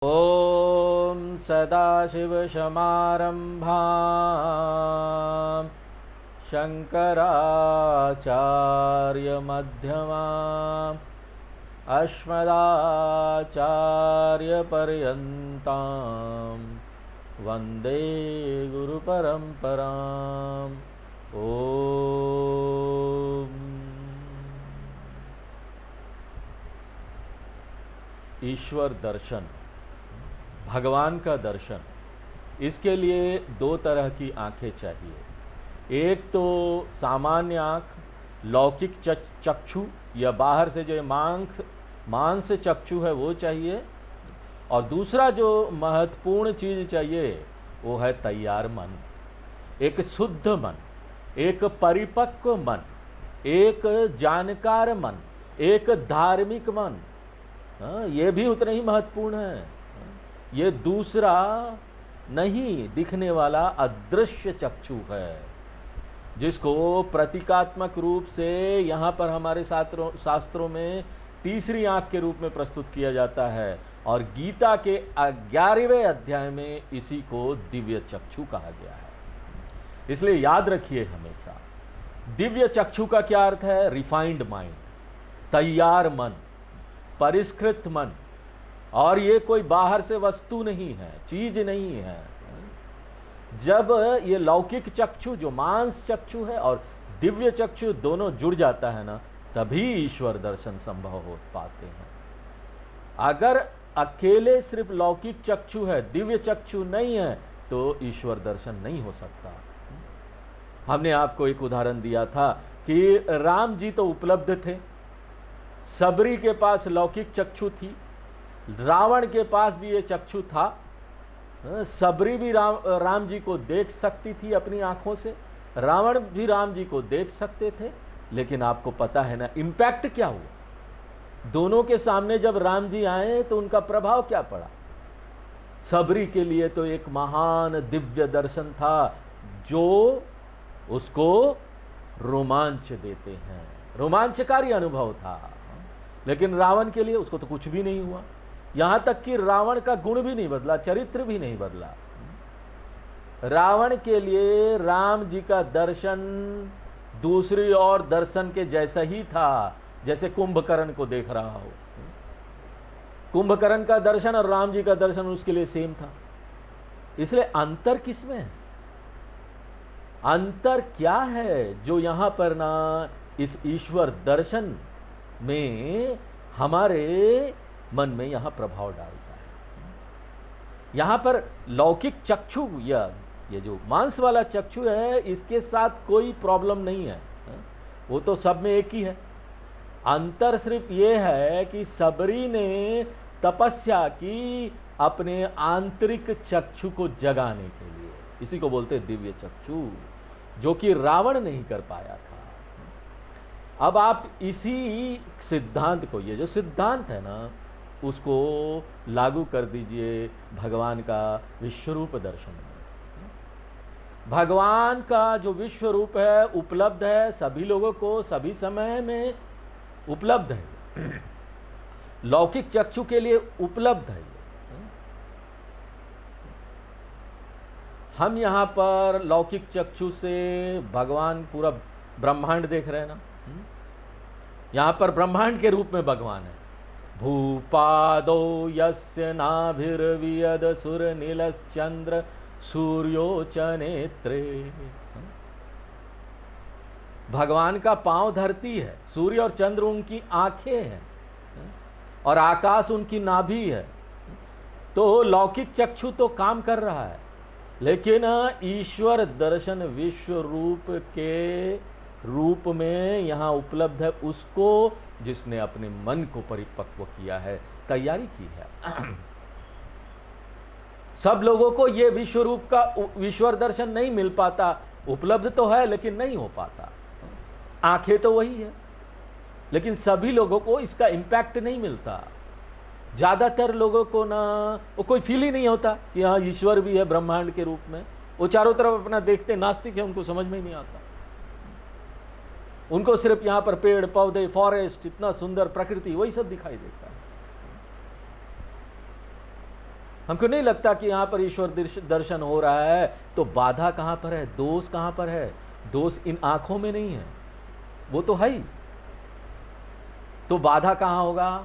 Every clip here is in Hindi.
ॐ सदाशिवसमारम्भां शङ्कराचार्यमध्यमाम् अस्मदाचार्यपर्यन्तां वन्दे गुरुपरम्पराम्। ईश्वर दर्शन, भगवान का दर्शन, इसके लिए दो तरह की आंखें चाहिए। एक तो सामान्य आंख, लौकिक चक्षु या बाहर से जो मांस चक्षु है वो चाहिए, और दूसरा जो महत्वपूर्ण चीज चाहिए वो है तैयार मन, एक शुद्ध मन, एक परिपक्व मन, एक जानकार मन, एक धार्मिक मन। ये भी उतना ही महत्वपूर्ण है। ये दूसरा नहीं दिखने वाला अदृश्य चक्षु है, जिसको प्रतीकात्मक रूप से यहाँ पर हमारे शास्त्रों में तीसरी आंख के रूप में प्रस्तुत किया जाता है, और गीता के 11वें अध्याय में इसी को दिव्य चक्षु कहा गया है। इसलिए याद रखिए हमेशा, दिव्य चक्षु का क्या अर्थ है? रिफाइंड माइंड, तैयार मन, परिष्कृत मन। और ये कोई बाहर से वस्तु नहीं है, चीज नहीं है। जब ये लौकिक चक्षु जो मांस चक्षु है और दिव्य चक्षु दोनों जुड़ जाता है ना, तभी ईश्वर दर्शन संभव हो पाते हैं। अगर अकेले सिर्फ लौकिक चक्षु है, दिव्य चक्षु नहीं है, तो ईश्वर दर्शन नहीं हो सकता। हमने आपको एक उदाहरण दिया था कि राम जी तो उपलब्ध थे, सबरी के पास लौकिक चक्षु थी, रावण के पास भी ये चक्षु था। सबरी भी राम जी को देख सकती थी अपनी आंखों से, रावण भी राम जी को देख सकते थे। लेकिन आपको पता है ना इम्पैक्ट क्या हुआ? दोनों के सामने जब राम जी आए तो उनका प्रभाव क्या पड़ा? सबरी के लिए तो एक महान दिव्य दर्शन था, जो उसको रोमांच देते हैं, रोमांचकारी अनुभव था। लेकिन रावण के लिए उसको तो कुछ भी नहीं हुआ, यहां तक कि रावण का गुण भी नहीं बदला, चरित्र भी नहीं बदला। रावण के लिए राम जी का दर्शन दूसरी और दर्शन के जैसा ही था, जैसे कुंभकर्ण को देख रहा हो। कुंभकर्ण का दर्शन और राम जी का दर्शन उसके लिए सेम था। इसलिए अंतर किसमें है? अंतर क्या है जो यहां पर ना इस ईश्वर दर्शन में हमारे मन में यहां प्रभाव डालता है? यहां पर लौकिक चक्षु या ये जो मांस वाला चक्षु है, इसके साथ कोई प्रॉब्लम नहीं है, वो तो सब में एक ही है। अंतर सिर्फ ये है कि सबरी ने तपस्या की अपने आंतरिक चक्षु को जगाने के लिए, इसी को बोलते दिव्य चक्षु, जो कि रावण नहीं कर पाया था। अब आप इसी सिद्धांत को, ये जो सिद्धांत है ना, उसको लागू कर दीजिए भगवान का विश्वरूप दर्शन में। भगवान का जो विश्व रूप है उपलब्ध है सभी लोगों को, सभी समय में उपलब्ध है, लौकिक चक्षु के लिए उपलब्ध है। हम यहां पर लौकिक चक्षु से भगवान पूरा ब्रह्मांड देख रहे हैं ना, यहां पर ब्रह्मांड के रूप में भगवान है। भूपादो यस्य नाभिर्वियद सुर नीलश्चंद्र सूर्यो च नेत्रे। भगवान का पांव धरती है, सूर्य और चंद्र उनकी आंखें हैं, और आकाश उनकी नाभि है। तो लौकिक चक्षु तो काम कर रहा है, लेकिन ईश्वर दर्शन विश्व रूप के रूप में यहां उपलब्ध है उसको जिसने अपने मन को परिपक्व किया है, तैयारी की है। सब लोगों को यह विश्व रूप का ईश्वर दर्शन नहीं मिल पाता, उपलब्ध तो है लेकिन नहीं हो पाता। आंखें तो वही है, लेकिन सभी लोगों को इसका इंपैक्ट नहीं मिलता। ज्यादातर लोगों को ना वो कोई फील ही नहीं होता कि हाँ ईश्वर भी है ब्रह्मांड के रूप में। वो चारों तरफ अपना देखते नास्तिक है, उनको समझ में ही नहीं आता। उनको सिर्फ यहां पर पेड़ पौधे, फॉरेस्ट, इतना सुंदर प्रकृति, वही सब दिखाई देता है। हमको नहीं लगता कि यहाँ पर ईश्वर दर्शन हो रहा है, तो बाधा कहाँ पर है, दोष कहाँ पर है? दोष इन आंखों में नहीं है, वो तो है ही, तो बाधा कहाँ होगा?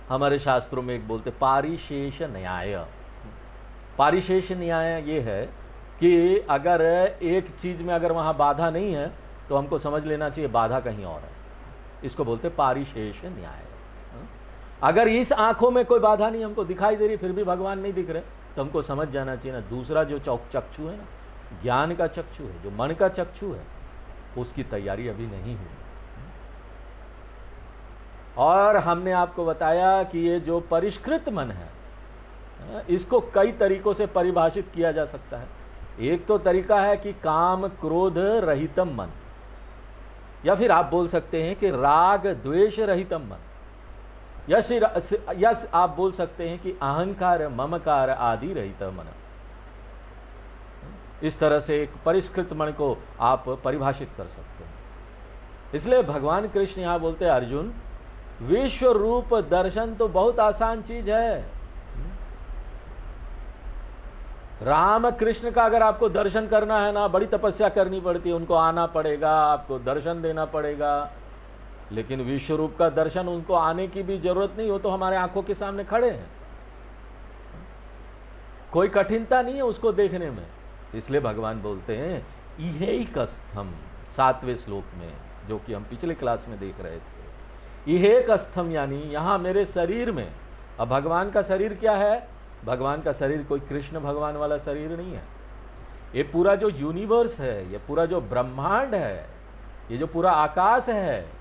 हमारे शास्त्रों में एक बोलते पारिशेष न्याय। पारिशेष न्याय ये है कि अगर एक चीज में अगर वहां बाधा नहीं है तो हमको समझ लेना चाहिए बाधा कहीं और है, इसको बोलते पारिशेष न्याय। अगर इस आंखों में कोई बाधा नहीं हमको दिखाई दे रही, फिर भी भगवान नहीं दिख रहे, तो हमको समझ जाना चाहिए ना दूसरा जो चक्षु है ना, ज्ञान का चक्षु है, जो मन का चक्षु है, उसकी तैयारी अभी नहीं हुई। और हमने आपको बताया कि ये जो परिष्कृत मन है, इसको कई तरीकों से परिभाषित किया जा सकता है। एक तो तरीका है कि काम क्रोध रहितम मन, या फिर आप बोल सकते हैं कि राग द्वेष रहितम मन, यस आप बोल सकते हैं कि अहंकार ममकार आदि रहित मन। इस तरह से एक परिष्कृत मन को आप परिभाषित कर सकते हैं। इसलिए भगवान कृष्ण यहां बोलते हैं, अर्जुन विश्व रूप दर्शन तो बहुत आसान चीज है। राम कृष्ण का अगर आपको दर्शन करना है ना, बड़ी तपस्या करनी पड़ती है, उनको आना पड़ेगा, आपको दर्शन देना पड़ेगा। लेकिन विश्व रूप का दर्शन उनको आने की भी जरूरत नहीं, हो तो हमारे आंखों के सामने खड़े हैं, कोई कठिनता नहीं है उसको देखने में। इसलिए भगवान बोलते हैं इहेकस्थम, 7वें श्लोक में, जो कि हम पिछले क्लास में देख रहे थे। इहेकस्थम यानी यहां मेरे शरीर में। अब भगवान का शरीर क्या है? भगवान का शरीर कोई कृष्ण भगवान वाला शरीर नहीं है। ये पूरा जो यूनिवर्स है, ये पूरा जो ब्रह्मांड है, ये जो पूरा आकाश है,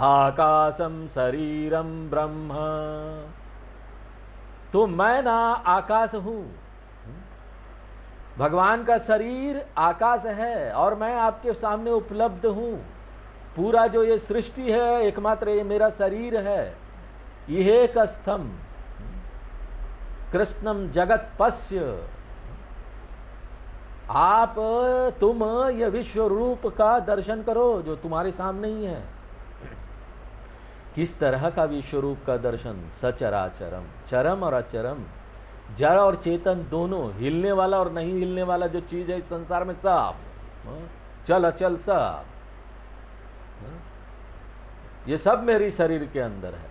आकाशम शरीरम ब्रह्म, तो मैं ना आकाश हूं। भगवान का शरीर आकाश है और मैं आपके सामने उपलब्ध हूं। पूरा जो ये सृष्टि है एकमात्र ये मेरा शरीर है। यह कस्थम कृष्णम जगत पश्य, आप तुम ये विश्व रूप का दर्शन करो जो तुम्हारे सामने ही है। किस तरह का विश्व रूप का दर्शन? सचराचरम, चरम और अचरम, जड़ और चेतन दोनों, हिलने वाला और नहीं हिलने वाला जो चीज है इस संसार में, सब, चल अचल सब, ये सब मेरी शरीर के अंदर है।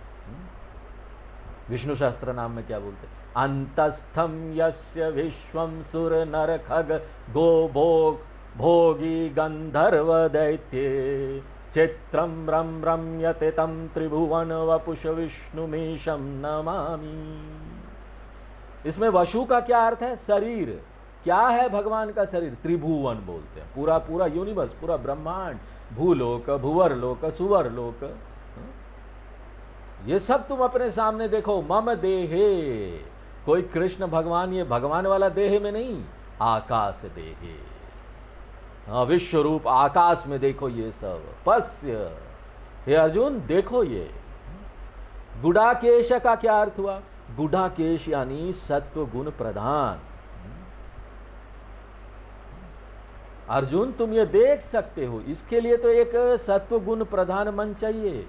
विष्णु सहस्त्र नाम में क्या बोलते? अंतस्थम यस्य विश्वम सुर नर खग गो भोग भोगी गंधर्व दैत्ये चित्रम रम रम्यते तम त्रिभुवन वपुष विष्णुमीशम नमामि। इसमें वशु का क्या अर्थ है? शरीर। क्या है भगवान का शरीर? त्रिभुवन बोलते हैं, पूरा पूरा यूनिवर्स, पूरा ब्रह्मांड, भूलोक भुवरलोक सुवरलोक, ये सब तुम अपने सामने देखो। मम देहे, कोई कृष्ण भगवान ये भगवान वाला देह में नहीं, आकाश देहे, विश्व रूप आकाश में देखो ये सब। पश्य, हे अर्जुन देखो ये। गुडाकेश का क्या अर्थ हुआ? गुडाकेश यानी सत्व गुण प्रधान। अर्जुन तुम ये देख सकते हो, इसके लिए तो एक सत्व गुण प्रधान मन चाहिए,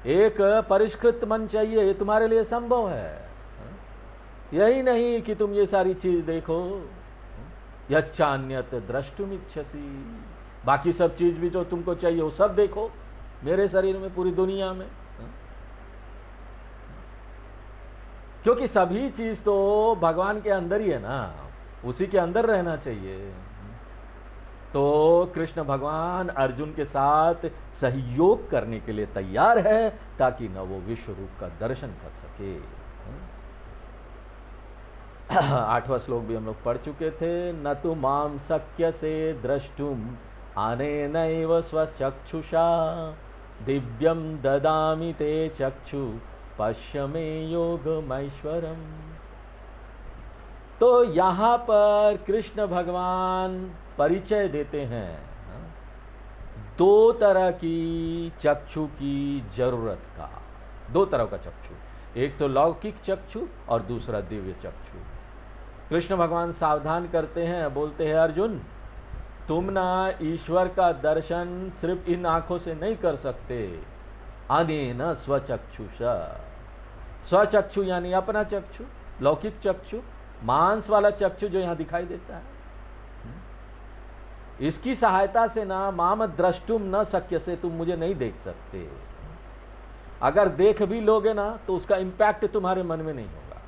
एक परिष्कृत मन चाहिए। ये तुम्हारे लिए संभव है। यही नहीं कि तुम ये सारी चीज देखो, यच्चान्यत द्रष्टुमिच्छसि, बाकी सब चीज भी जो तुमको चाहिए वो सब देखो मेरे शरीर में, पूरी दुनिया में। क्योंकि सभी चीज तो भगवान के अंदर ही है ना, उसी के अंदर रहना चाहिए। तो कृष्ण भगवान अर्जुन के साथ सहयोग करने के लिए तैयार है ताकि न वो विश्व रूप का दर्शन कर सके। 8वां श्लोक भी हम लोग पढ़ चुके थे। न तु माम शक्य से द्रष्टुम अनेनैव स्वचक्षुषा दिव्यम ददामि ते चक्षु पश्य मे योगमैश्वरम। तो यहां पर कृष्ण भगवान परिचय देते हैं दो तरह की चक्षु की जरूरत का। दो तरह का चक्षु, एक तो लौकिक चक्षु और दूसरा दिव्य चक्षु। कृष्ण भगवान सावधान करते हैं, बोलते हैं अर्जुन तुम ना ईश्वर का दर्शन सिर्फ इन आंखों से नहीं कर सकते, अनेन स्वचक्षुषा। स्वचक्षु यानी अपना चक्षु, लौकिक चक्षु, मांस वाला चक्षु जो यहाँ दिखाई देता है, इसकी सहायता से ना माम द्रष्टुम न शक्य से, तुम मुझे नहीं देख सकते। अगर देख भी लोगे ना तो उसका इंपैक्ट तुम्हारे मन में नहीं होगा।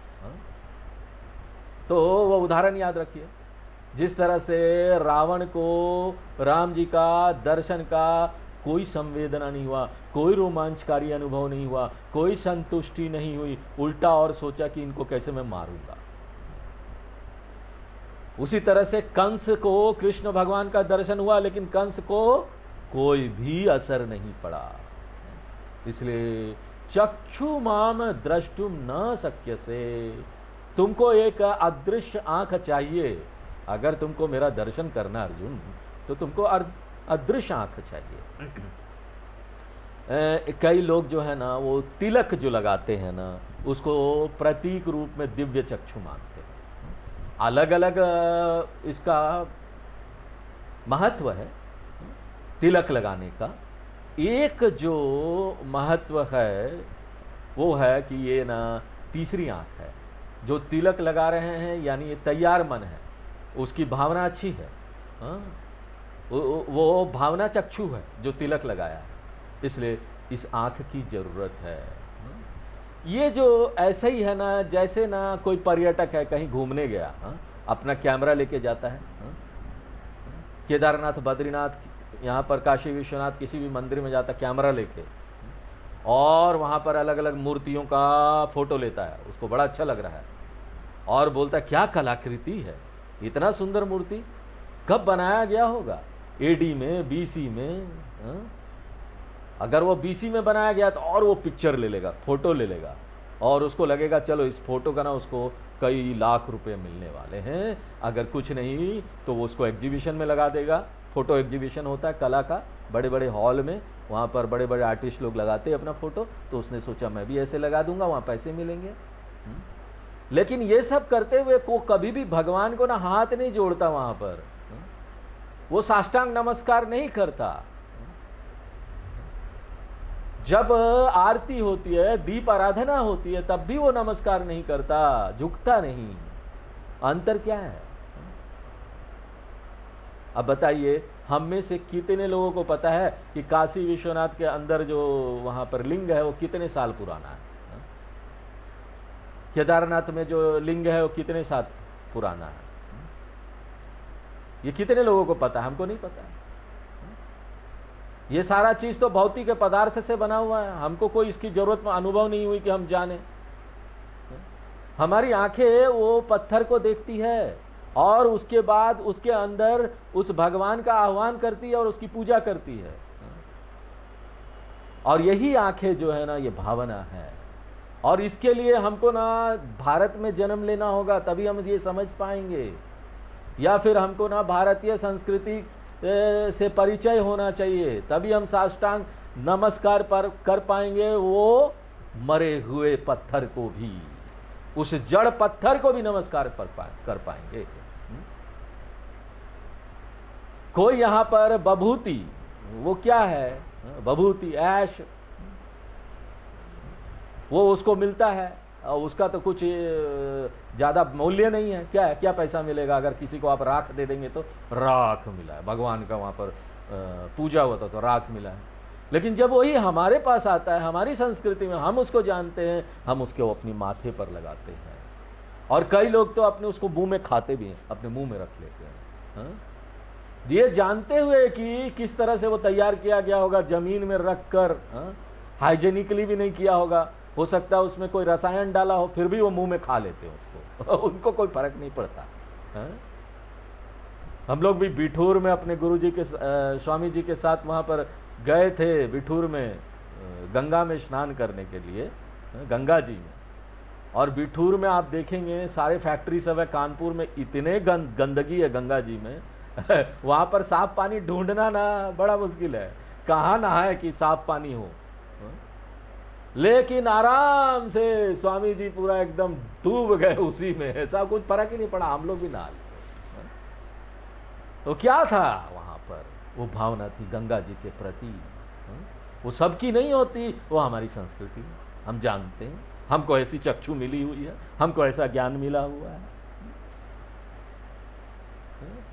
तो वो उदाहरण याद रखिए, जिस तरह से रावण को राम जी का दर्शन का कोई संवेदना नहीं हुआ, कोई रोमांचकारी अनुभव नहीं हुआ, कोई संतुष्टि नहीं हुई, उल्टा और सोचा कि इनको कैसे मैं मारूंगा। उसी तरह से कंस को कृष्ण भगवान का दर्शन हुआ, लेकिन कंस को कोई भी असर नहीं पड़ा। इसलिए चक्षु माम द्रष्टुम न शक्य से, तुमको एक अदृश्य आंख चाहिए। अगर तुमको मेरा दर्शन करना अर्जुन, तो तुमको अदृश्य आंख चाहिए। कई लोग जो है ना वो तिलक जो लगाते हैं ना, उसको प्रतीक रूप में दिव्य चक्षु मानते हैं। अलग अलग इसका महत्व है तिलक लगाने का। एक जो महत्व है वो है कि ये ना तीसरी आंख है। जो तिलक लगा रहे हैं यानी ये तैयार मन है, उसकी भावना अच्छी है। वो भावना चक्षु है जो तिलक लगाया है, इसलिए इस आंख की जरूरत है। ये जो ऐसा ही है ना, जैसे ना कोई पर्यटक है कहीं घूमने गया, अपना कैमरा लेके जाता है, केदारनाथ, बद्रीनाथ, यहाँ पर काशी विश्वनाथ, किसी भी मंदिर में जाता कैमरा लेके, और वहाँ पर अलग अलग मूर्तियों का फोटो लेता है, उसको बड़ा अच्छा लग रहा है और बोलता है क्या कलाकृति है, इतना सुंदर मूर्ति कब बनाया गया होगा, एडी में, बीसी में। अगर वो बीसी में बनाया गया तो और वो पिक्चर ले लेगा, फोटो ले लेगा, और उसको लगेगा चलो इस फोटो का ना उसको कई लाख रुपए मिलने वाले हैं। अगर कुछ नहीं तो वो उसको एग्जीबिशन में लगा देगा। फोटो एग्जीबिशन होता है कला का, बड़े बड़े हॉल में, वहाँ पर बड़े बड़े आर्टिस्ट लोग लगाते हैं अपना फोटो, तो उसने सोचा मैं भी ऐसे लगा दूंगा, वहाँ पैसे मिलेंगे। लेकिन ये सब करते हुए को कभी भी भगवान को ना हाथ नहीं जोड़ता, वहाँ पर वो साष्टांग नमस्कार नहीं करता। जब आरती होती है, दीप आराधना होती है, तब भी वो नमस्कार नहीं करता, झुकता नहीं। अंतर क्या है? अब बताइए, हम में से कितने लोगों को पता है कि काशी विश्वनाथ के अंदर जो वहां पर लिंग है वो कितने साल पुराना है? केदारनाथ में जो लिंग है वो कितने साल पुराना है? ये कितने लोगों को पता है? हमको नहीं पता। ये सारा चीज तो भौतिक पदार्थ से बना हुआ है, हमको कोई इसकी जरूरत में अनुभव नहीं हुई कि हम जाने। हमारी आंखें वो पत्थर को देखती है और उसके बाद उसके अंदर उस भगवान का आह्वान करती है और उसकी पूजा करती है। और यही आंखें जो है ना, ये भावना है। और इसके लिए हमको ना भारत में जन्म लेना होगा, तभी हम ये समझ पाएंगे, या फिर हमको ना भारतीय संस्कृति से परिचय होना चाहिए, तभी हम साष्टांग नमस्कार पर कर पाएंगे। वो मरे हुए पत्थर को भी, उस जड़ पत्थर को भी नमस्कार कर पाएंगे। कोई यहां पर बभूति, वो क्या है? बभूति, ऐश, वो उसको मिलता है और उसका तो कुछ ज़्यादा मूल्य नहीं है। क्या है? क्या पैसा मिलेगा? अगर किसी को आप राख दे देंगे तो राख मिला है, भगवान का वहाँ पर पूजा हुआ था तो राख मिला है। लेकिन जब वही हमारे पास आता है, हमारी संस्कृति में हम उसको जानते हैं, हम उसको अपनी माथे पर लगाते हैं। और कई लोग तो अपने उसको मुंह में खाते भी हैं, अपने मुंह में रख लेते हैं, ये जानते हुए कि किस तरह से वो तैयार किया गया होगा, जमीन में रख कर, हाइजेनिकली भी नहीं किया होगा, हो सकता है उसमें कोई रसायन डाला हो, फिर भी वो मुंह में खा लेते हैं उसको उनको कोई फर्क नहीं पड़ता। हम लोग भी बिठूर में अपने गुरुजी के स्वामी जी के साथ वहाँ पर गए थे, बिठूर में गंगा में स्नान करने के लिए, गंगा जी में। और बिठूर में आप देखेंगे सारे फैक्ट्री सब है, कानपुर में इतने गंदगी है गंगा जी में वहाँ पर साफ पानी ढूंढना ना बड़ा मुश्किल है, कहाँ नहाए कि साफ पानी हो। लेकिन आराम से स्वामी जी पूरा एकदम डूब गए उसी में, ऐसा कुछ फर्क ही नहीं पड़ा, हम लोग भी नहा लिए। तो क्या था वहां पर? वो भावना थी गंगा जी के प्रति। वो सबकी नहीं होती, वो हमारी संस्कृति, हम जानते हैं, हमको ऐसी चक्षु मिली हुई है, हमको ऐसा ज्ञान मिला हुआ है।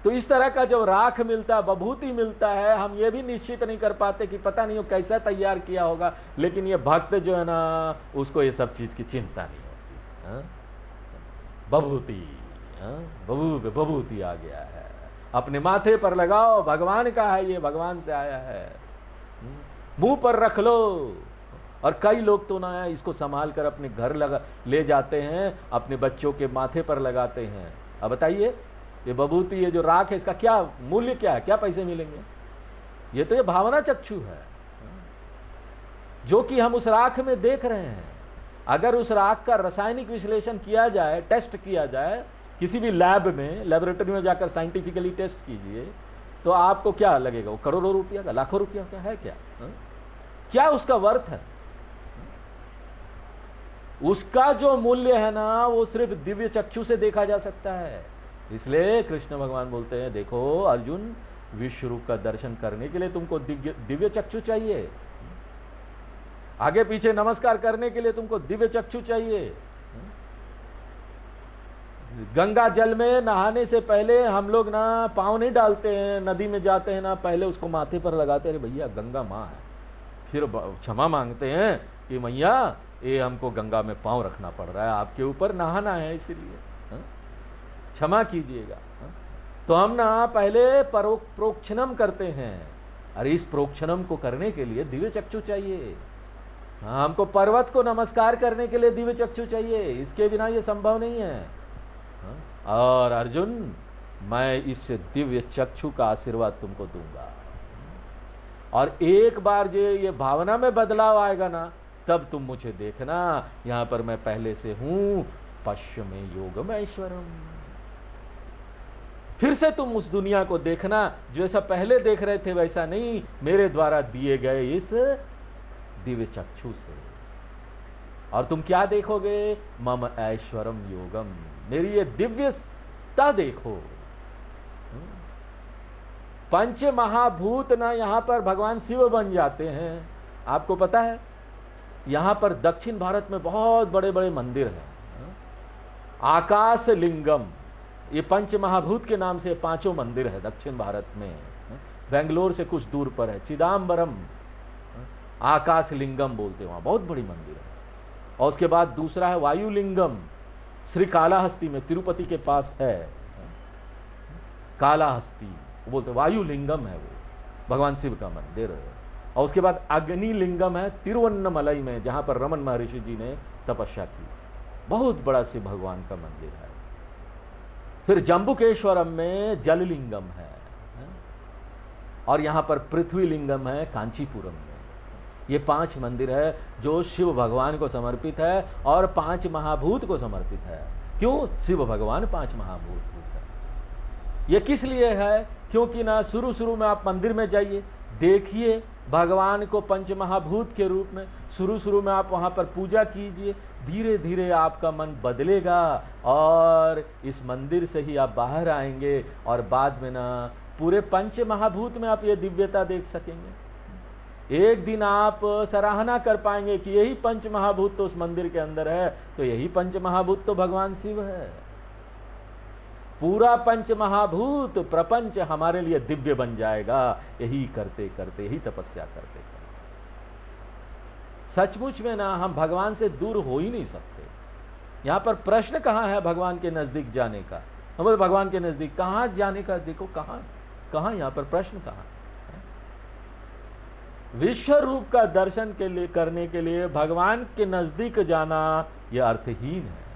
तो इस तरह का जब राख मिलता है, बभूति मिलता है, हम ये भी निश्चित नहीं कर पाते कि पता नहीं वो कैसा तैयार किया होगा, लेकिन ये भक्त जो है ना, उसको ये सब चीज की चिंता नहीं होती। हाँ? बभूति, बभूति आ गया है, अपने माथे पर लगाओ, भगवान का है, ये भगवान से आया है, मुंह पर रख लो। और कई लोग तो ना इसको संभाल कर अपने घर ले जाते हैं, अपने बच्चों के माथे पर लगाते हैं। अब बताइए, ये बभूति, ये जो राख है, इसका क्या मूल्य, क्या है, क्या पैसे मिलेंगे? ये तो ये भावना चक्षु है जो कि हम उस राख में देख रहे हैं। अगर उस राख का रासायनिक विश्लेषण किया जाए, टेस्ट किया जाए किसी भी लैब में, लेबोरेटरी में जाकर साइंटिफिकली टेस्ट कीजिए, तो आपको क्या लगेगा? वो करोड़ों रुपया का, लाखों रुपया का है क्या? क्या उसका वर्थ है? उसका जो मूल्य है ना, वो सिर्फ दिव्य चक्षु से देखा जा सकता है। इसलिए कृष्ण भगवान बोलते हैं, देखो अर्जुन, विश्व रूप का दर्शन करने के लिए तुमको दिव्य चक्षु चाहिए, आगे पीछे नमस्कार करने के लिए तुमको दिव्य चक्षु चाहिए। गंगा जल में नहाने से पहले हम लोग ना पांव नहीं डालते हैं, नदी में जाते हैं ना, पहले उसको माथे पर लगाते हैं, भैया गंगा माँ है, फिर क्षमा मांगते हैं कि मैया ये हमको गंगा में पांव रखना पड़ रहा है, आपके ऊपर नहाना है, इसीलिए क्षमा कीजिएगा। तो हम ना पहले प्रोक्षणम करते हैं, और इस प्रोक्षणम को करने के लिए दिव्य चक्षु चाहिए। हमको पर्वत को नमस्कार करने के लिए दिव्य चक्षु चाहिए, इसके बिना ये संभव नहीं है। और अर्जुन, मैं इस दिव्य चक्षु का आशीर्वाद तुमको दूंगा, और एक बार ये भावना में बदलाव आएगा ना, तब तुम मुझे देखना, यहां पर मैं पहले से हूं, पश्य में योगम ऐश्वरम। फिर से तुम उस दुनिया को देखना, जैसा पहले देख रहे थे वैसा नहीं, मेरे द्वारा दिए गए इस दिव्य चक्षु से। और तुम क्या देखोगे? मम ऐश्वरम योगम, मेरी ये दिव्यता देखो। पंच महाभूत ना यहां पर भगवान शिव बन जाते हैं। आपको पता है, यहां पर दक्षिण भारत में बहुत बड़े बड़े मंदिर हैं। आकाश लिंगम, ये पंच महाभूत के नाम से 5 मंदिर है दक्षिण भारत में। बेंगलोर से कुछ दूर पर है चिदम्बरम, आकाश लिंगम बोलते हैं, वहां बहुत बड़ी मंदिर है। और उसके बाद दूसरा है वायुलिंगम, श्री कालाहस्ती में, तिरुपति के पास है कालाहस्ती, बोलते वायुलिंगम है वो, भगवान शिव का मंदिर है। और उसके बाद अग्निलिंगम है तिरुवन्नमलई में, जहां पर रमन महर्षि जी ने तपस्या की, बहुत बड़ा शिव भगवान का मंदिर है। फिर जम्बुकेश्वरम में जललिंगम है, और यहां पर पृथ्वी लिंगम है कांचीपुरम में। ये 5 मंदिर है जो शिव भगवान को समर्पित है और 5 महाभूत को समर्पित है। क्यों? शिव भगवान 5 महाभूत है। ये किस लिए है? क्योंकि ना शुरू शुरू में आप मंदिर में जाइए, देखिए भगवान को पंच महाभूत के रूप में, शुरू में आप वहां पर पूजा कीजिए, धीरे धीरे आपका मन बदलेगा, और इस मंदिर से ही आप बाहर आएंगे, और बाद में ना पूरे पंच महाभूत में आप ये दिव्यता देख सकेंगे। एक दिन आप सराहना कर पाएंगे कि यही पंच महाभूत तो उस मंदिर के अंदर है, तो यही पंच महाभूत तो भगवान शिव है। पूरा पंच महाभूत प्रपंच हमारे लिए दिव्य बन जाएगा, यही करते करते, यही तपस्या करते करते। सचमुच में ना हम भगवान से दूर हो ही नहीं सकते। यहां पर प्रश्न कहां है भगवान के नजदीक जाने का? हम भगवान के नजदीक कहां जाने का, देखो कहां यहां पर प्रश्न कहां? विश्व रूप का दर्शन के लिए, करने के लिए भगवान के नजदीक जाना यह अर्थहीन है,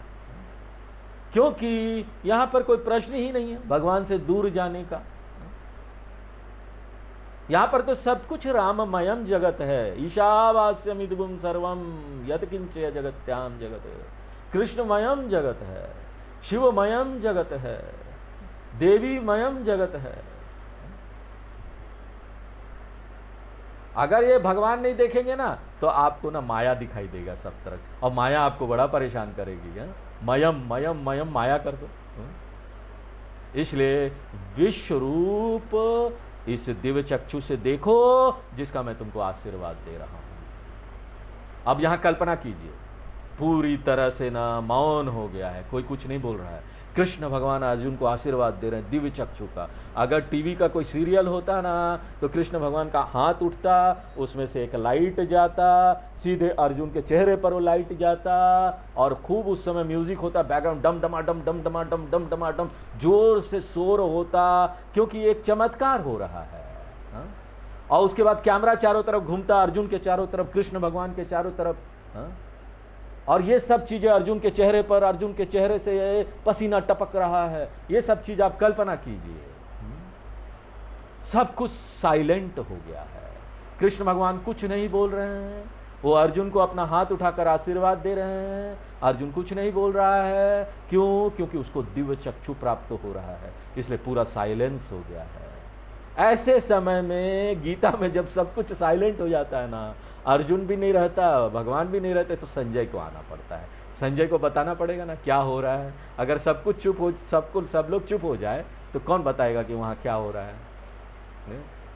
क्योंकि यहां पर कोई प्रश्न ही नहीं है भगवान से दूर जाने का। यहां पर तो सब कुछ राममयम जगत है। ईशावास्यमिदं सर्वम यत्किंच जगत्याम जगत, कृष्णमयम जगत है, शिवमयम जगत है, देवीमयम जगत है। अगर ये भगवान नहीं देखेंगे ना, तो आपको ना माया दिखाई देगा सब तरफ, और माया आपको बड़ा परेशान करेगी। मयम मयम मयम माया कर दो। इसलिए विश्व रूप इस दिव्य चक्षु से देखो, जिसका मैं तुमको आशीर्वाद दे रहा हूं। अब यहां कल्पना कीजिए, पूरी तरह से ना मौन हो गया है, कोई कुछ नहीं बोल रहा है। कृष्ण भगवान अर्जुन को आशीर्वाद दे रहे हैं दिव्य चक्षु का। अगर टीवी का कोई सीरियल होता ना तो कृष्ण भगवान का हाथ उठता, उसमें से एक लाइट जाता, सीधे अर्जुन के चेहरे पर वो लाइट जाता, और खूब उस समय म्यूजिक होता, बैकग्राउंड डम डमाडम डम डमाडम डम डमाडम, जोर से शोर होता, क्योंकि एक चमत्कार हो रहा है। हाँ? और उसके बाद कैमरा चारों तरफ घूमता, अर्जुन के चारों तरफ, कृष्ण भगवान के चारों तरफ। हाँ? और ये सब चीजें अर्जुन के चेहरे पर, अर्जुन के चेहरे से पसीना टपक रहा है, ये सब चीज आप कल्पना कीजिए। सब कुछ साइलेंट हो गया है, कृष्ण भगवान कुछ नहीं बोल रहे हैं, वो अर्जुन को अपना हाथ उठाकर आशीर्वाद दे रहे हैं, अर्जुन कुछ नहीं बोल रहा है। क्यों? क्योंकि उसको दिव्य चक्षु प्राप्त हो रहा है, इसलिए पूरा साइलेंस हो गया है। ऐसे समय में गीता में जब सब कुछ साइलेंट हो जाता है ना, अर्जुन भी नहीं रहता, भगवान भी नहीं रहते, तो संजय को आना पड़ता है। संजय को बताना पड़ेगा ना क्या हो रहा है। अगर सब कुछ चुप हो, सब लोग चुप हो जाए तो कौन बताएगा कि वहाँ क्या हो रहा है।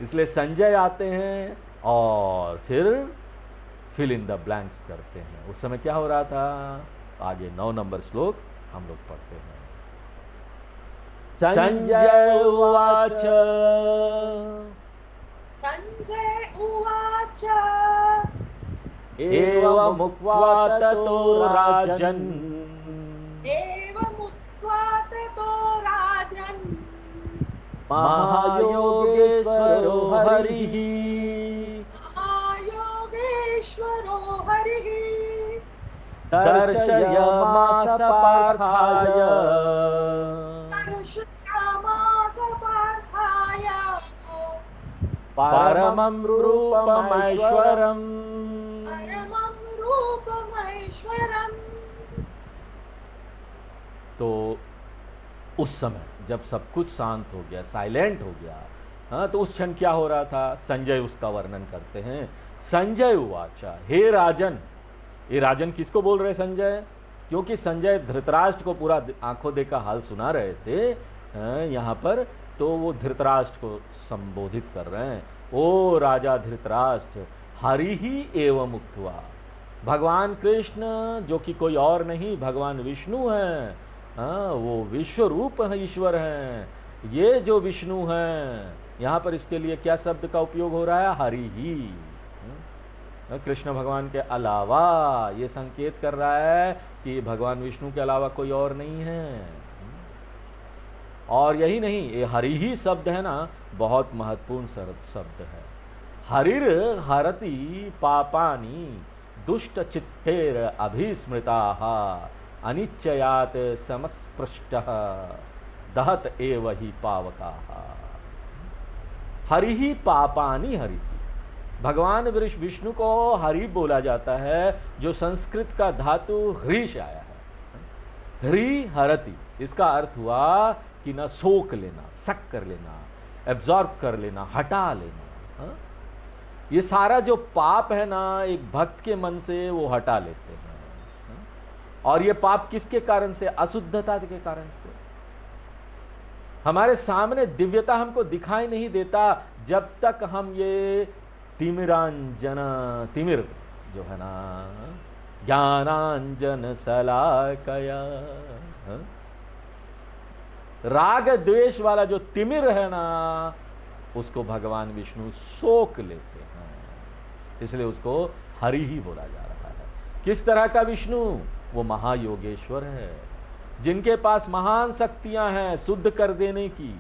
इसलिए संजय आते हैं और फिर फिल इन द ब्लैंक्स करते हैं। उस समय क्या हो रहा था, आगे 9 नंबर श्लोक हम लोग पढ़ते हैं। संजय उवाच संजय उवाच एवमुक्त्वा ततो राजन् एवमुक्त्वा ततो राजन् महायोगेश्वरो हरिः महायोगेश्वरो हरिः दर्शयामास पार्थाय दर्शयामास पार्थाय परमं रूपमैश्वरम्। परमं रूपमैश्वरम्। तो उस समय जब सब कुछ शांत हो गया, साइलेंट हो गया, हाँ, तो उस क्षण क्या हो रहा था, संजय उसका वर्णन करते हैं। संजय उवाचा, हे राजन। ये राजन किसको बोल रहे संजय? क्योंकि संजय धृतराष्ट्र को पूरा आंखों देखा हाल सुना रहे थे यहाँ पर, तो वो धृतराष्ट्र को संबोधित कर रहे हैं। ओ राजा धृतराष्ट्र, हरि ही एवं उक्त्वा, भगवान कृष्ण जो कि कोई और नहीं भगवान विष्णु हैं, हाँ, वो विश्व रूप ईश्वर हैं। ये जो विष्णु हैं, यहाँ पर इसके लिए क्या शब्द का उपयोग हो रहा है, हरि ही। कृष्ण भगवान के अलावा ये संकेत कर रहा है कि भगवान विष्णु के अलावा कोई और नहीं है। और यही नहीं, ये हरि ही शब्द है ना, बहुत महत्वपूर्ण शब्द है। हरिर हरति पापानि दुष्ट चित्तेर अभिस्मृताः अनिच्चयात समस्पृष्टः दहत एव ही पावकाः। हरि ही पापानि हरि, भगवान विष्णु को हरि बोला जाता है, जो संस्कृत का धातु ह्री से आया है। ह्री हरति, इसका अर्थ हुआ कि ना सोख लेना, सक कर लेना, एब्जॉर्ब कर लेना, हटा लेना। हा? ये सारा जो पाप है ना, एक भक्त के मन से वो हटा लेते हैं। हा? और ये पाप किसके कारण से? अशुद्धता के कारण से। हमारे सामने दिव्यता हमको दिखाई नहीं देता जब तक हम ये तिमिरांजन, तिमिर जो है ना, ज्ञानांजन शलाकया, राग द्वेष वाला जो तिमिर है ना, उसको भगवान विष्णु सोख लेते हैं, इसलिए उसको हरि ही बोला जा रहा है। किस तरह का विष्णु? वो महायोगेश्वर है, जिनके पास महान शक्तियां हैं शुद्ध कर देने की।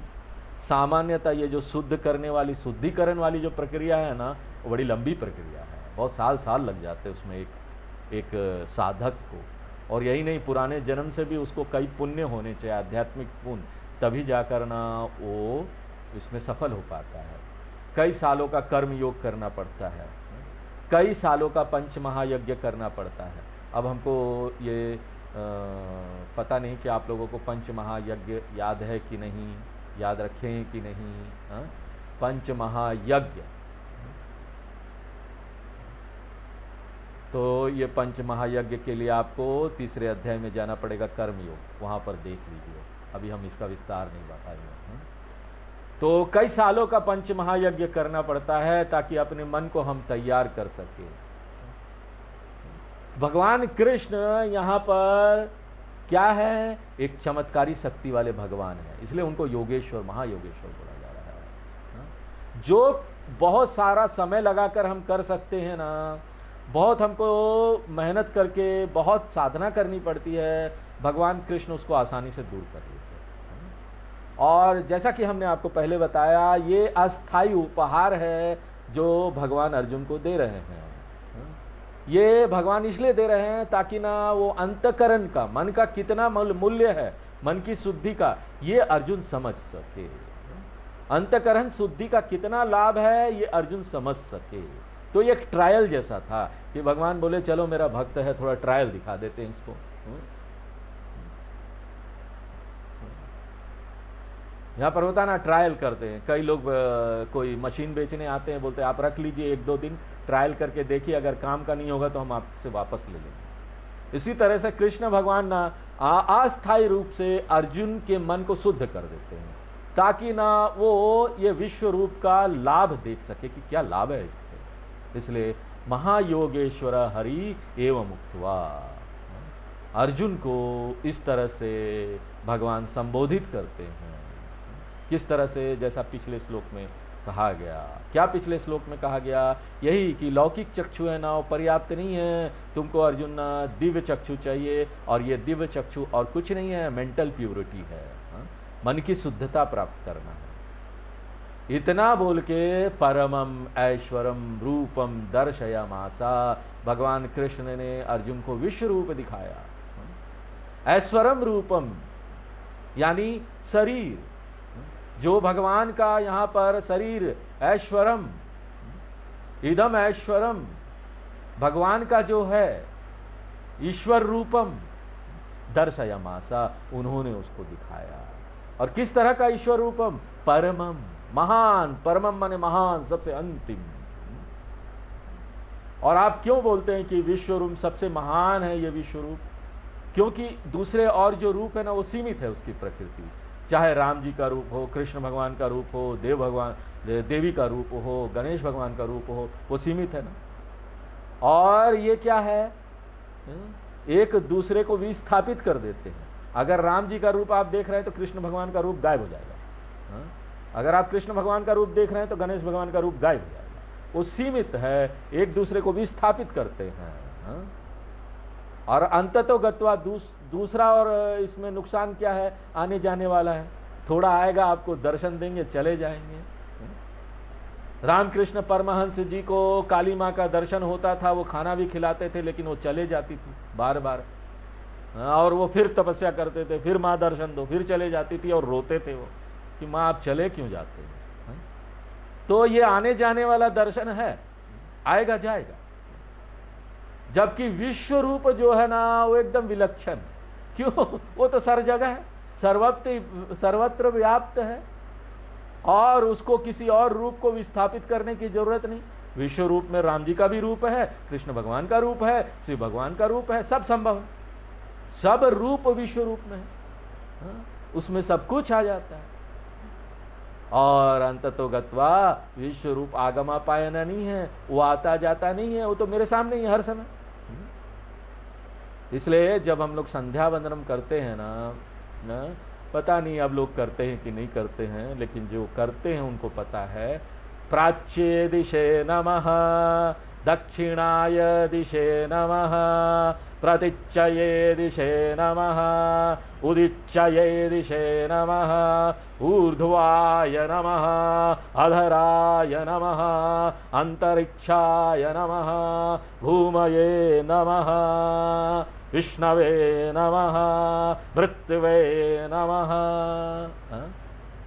सामान्यतः ये जो शुद्ध करने वाली, शुद्धिकरण वाली जो प्रक्रिया है ना, वो बड़ी लंबी प्रक्रिया है, बहुत साल लग जाते हैं उसमें एक साधक को। और यही नहीं, पुराने जन्म से भी उसको कई पुण्य होने चाहिए, आध्यात्मिक पुण्य, तभी जाकर ना वो इसमें सफल हो पाता है। कई सालों का कर्म योग करना पड़ता है, कई सालों का पंच महायज्ञ करना पड़ता है। अब हमको ये पता नहीं कि आप लोगों को पंच महायज्ञ याद है कि नहीं, याद रखे हैं कि नहीं। हा? पंच महायज्ञ, तो ये पंच महायज्ञ के लिए आपको तीसरे अध्याय में जाना पड़ेगा, कर्मयोग, वहाँ पर देख लीजिए, अभी हम इसका विस्तार नहीं बताएंगे। तो कई सालों का पंच महायज्ञ करना पड़ता है ताकि अपने मन को हम तैयार कर सके। भगवान कृष्ण यहाँ पर क्या है, एक चमत्कारी शक्ति वाले भगवान है, इसलिए उनको योगेश्वर, महायोगेश्वर बोला जा रहा है। जो बहुत सारा समय लगाकर हम कर सकते हैं ना, बहुत हमको मेहनत करके बहुत साधना करनी पड़ती है, भगवान कृष्ण उसको आसानी से दूर कर देते हैं। और जैसा कि हमने आपको पहले बताया, ये अस्थाई उपहार है जो भगवान अर्जुन को दे रहे हैं। ये भगवान इसलिए दे रहे हैं ताकि ना वो अंतकरण का, मन का कितना मूल्य है, मन की शुद्धि का, ये अर्जुन समझ सके। अंतकरण शुद्धि का कितना लाभ है ये अर्जुन समझ सके। तो ये एक ट्रायल जैसा था कि भगवान बोले चलो मेरा भक्त है, थोड़ा ट्रायल दिखा देते हैं इसको। यहाँ पर होता ना, ट्रायल करते हैं कई लोग, कोई मशीन बेचने आते हैं, बोलते हैं आप रख लीजिए 1-2 दिन ट्रायल करके देखिए, अगर काम का नहीं होगा तो हम आपसे वापस ले लेंगे। इसी तरह से कृष्ण भगवान ना अस्थायी रूप से अर्जुन के मन को शुद्ध कर देते हैं ताकि ना वो ये विश्व रूप का लाभ देख सके कि क्या लाभ है इससे। इसलिए महायोगेश्वर हरि एवं मुक्तवा, अर्जुन को इस तरह से भगवान संबोधित करते हैं। किस तरह से, जैसा पिछले श्लोक में कहा गया। क्या पिछले श्लोक में कहा गया? यही कि लौकिक चक्षु है ना, वो पर्याप्त नहीं है, तुमको अर्जुन दिव्य चक्षु चाहिए, और ये दिव्य चक्षु और कुछ नहीं है, मेंटल प्यूरिटी है, मन की शुद्धता प्राप्त करना है। इतना बोल के परमम ऐश्वरम रूपम दर्शयामासा, भगवान कृष्ण ने अर्जुन को विश्व रूप दिखाया। ऐश्वरम रूपम यानी शरीर, जो भगवान का यहाँ पर शरीर, ऐश्वरम, इदम ऐश्वरम, भगवान का जो है ईश्वर रूपम दर्शयामासा, उन्होंने उसको दिखाया। और किस तरह का ईश्वर रूपम? परमम, महान, परमम माने महान, सबसे अंतिम। और आप क्यों बोलते हैं कि विश्व रूप सबसे महान है ये विश्व रूप? क्योंकि दूसरे और जो रूप है ना वो सीमित है उसकी प्रकृति, चाहे राम जी का रूप हो, कृष्ण भगवान का रूप हो, देवी का रूप हो, गणेश भगवान का रूप हो, वो सीमित है ना। और ये क्या है, एक दूसरे को विस्थापित कर देते हैं। अगर राम जी का रूप आप देख रहे हैं तो कृष्ण भगवान का रूप गायब हो जाएगा, अगर आप कृष्ण भगवान का रूप देख रहे हैं तो गणेश भगवान का रूप गायब हो जाएगा। वो सीमित है, एक दूसरे को विस्थापित करते हैं। और अंततो गत्वा दूसरा और इसमें नुकसान क्या है, आने जाने वाला है, थोड़ा आएगा, आपको दर्शन देंगे, चले जाएंगे। रामकृष्ण परमहंस जी को काली माँ का दर्शन होता था, वो खाना भी खिलाते थे, लेकिन वो चले जाती थी बार बार, और वो फिर तपस्या करते थे, फिर माँ दर्शन दो, फिर चले जाती थी, और रोते थे वो कि माँ आप चले क्यों जाते हैं। तो ये आने जाने वाला दर्शन है, आएगा जाएगा। जबकि विश्व रूप जो है ना वो एकदम विलक्षण, क्यों? वो तो सर जगह है, सर्वत्र व्याप्त है, और उसको किसी और रूप को विस्थापित करने की जरूरत नहीं। विश्व रूप में राम जी का भी रूप है, कृष्ण भगवान का रूप है, श्री भगवान का रूप है, सब संभव है, सब रूप विश्व रूप में है, उसमें सब कुछ आ जाता है। और अंततो गत्वा विश्व रूप आगमापायन नहीं है, वो आता जाता नहीं है, वो तो मेरे सामने ही है हर समय। इसलिए जब हम लोग संध्या वंदनम करते हैं ना, पता नहीं अब लोग करते हैं कि नहीं करते हैं, लेकिन जो करते हैं उनको पता है, प्राच्ये दिशे नमः, दक्षिणाय दिशे नमः, प्रतिच्चये दिशे नमः, उदिच्चये दिशे नमः, ऊर्ध्वाय नमः, अधराय नमः, अंतरिक्षाय नमः, भूमये नमः, विष्णवे नमः, मृत्युवे नमः।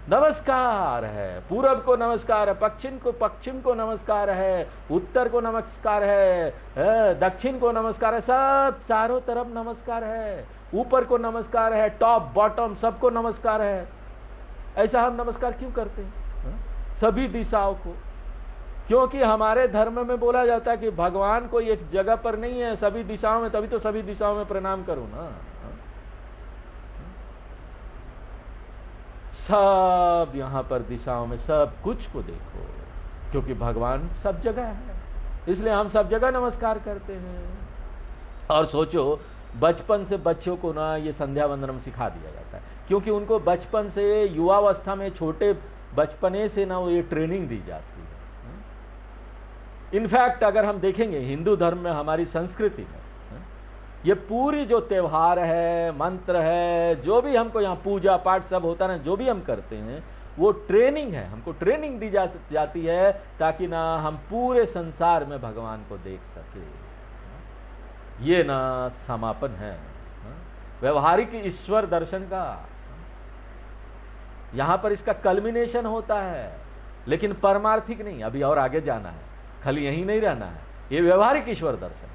नमस्कार है, पूरब को नमस्कार है, पश्चिम को नमस्कार है, उत्तर को नमस्कार है, दक्षिण को नमस्कार है, सब चारों तरफ नमस्कार है, ऊपर को नमस्कार है, टॉप बॉटम सबको नमस्कार है। ऐसा हम नमस्कार क्यों करते हैं? सभी दिशाओं को, क्योंकि हमारे धर्म में बोला जाता है कि भगवान कोई एक जगह पर नहीं है, सभी दिशाओं में, तभी तो सभी दिशाओं में प्रणाम करो ना। सब यहाँ पर दिशाओं में सब कुछ को देखो, क्योंकि भगवान सब जगह है, इसलिए हम सब जगह नमस्कार करते हैं। और सोचो, बचपन से बच्चों को ना ये संध्या वंदनम सिखा दिया जाता है, क्योंकि उनको बचपन से, युवावस्था में, छोटे बचपने से ना वो ये ट्रेनिंग दी जाती है। इनफैक्ट अगर हम देखेंगे हिंदू धर्म में, हमारी संस्कृति में, ये पूरी जो त्यौहार है, मंत्र है, जो भी हमको यहाँ पूजा पाठ सब होता है ना, जो भी हम करते हैं, वो ट्रेनिंग है। हमको ट्रेनिंग दी जाती है ताकि ना हम पूरे संसार में भगवान को देख सके। ये ना समापन है व्यवहारिक ईश्वर दर्शन का। यहाँ पर इसका कल्मिनेशन होता है, लेकिन परमार्थिक नहीं, अभी और आगे जाना है, खाली यहीं नहीं रहना है। ये व्यवहारिक ईश्वर दर्शन।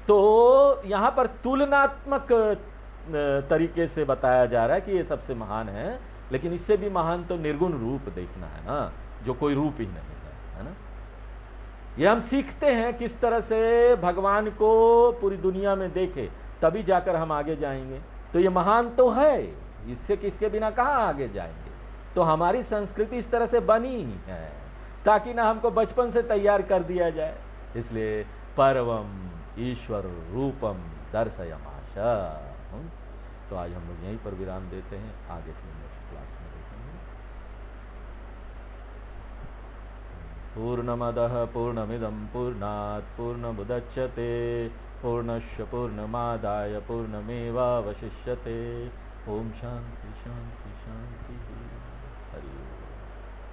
तो यहाँ पर तुलनात्मक तरीके से बताया जा रहा है कि ये सबसे महान है, लेकिन इससे भी महान तो निर्गुण रूप देखना है ना, जो कोई रूप ही नहीं है ना। ये हम सीखते हैं किस तरह से भगवान को पूरी दुनिया में देखे, तभी जाकर हम आगे जाएंगे। तो ये महान तो है, इससे किसके बिना कहाँ आगे जाएंगे। तो हमारी संस्कृति इस तरह से बनी ही है ताकि ना हमको बचपन से तैयार कर दिया जाए। इसलिए परवम ईश्वर रूपम दर्शयमाश। तो आज हम लोग यहीं पर विराम देते हैं, आगे की नेक्स्ट क्लास में देखेंगे। पूर्णमदः पूर्णमिदं पूर्णात् पूर्णमुदच्यते पूर्णस्य पूर्णमादाय पूर्णमेवावशिष्यते। ओम शांति शांति शांति।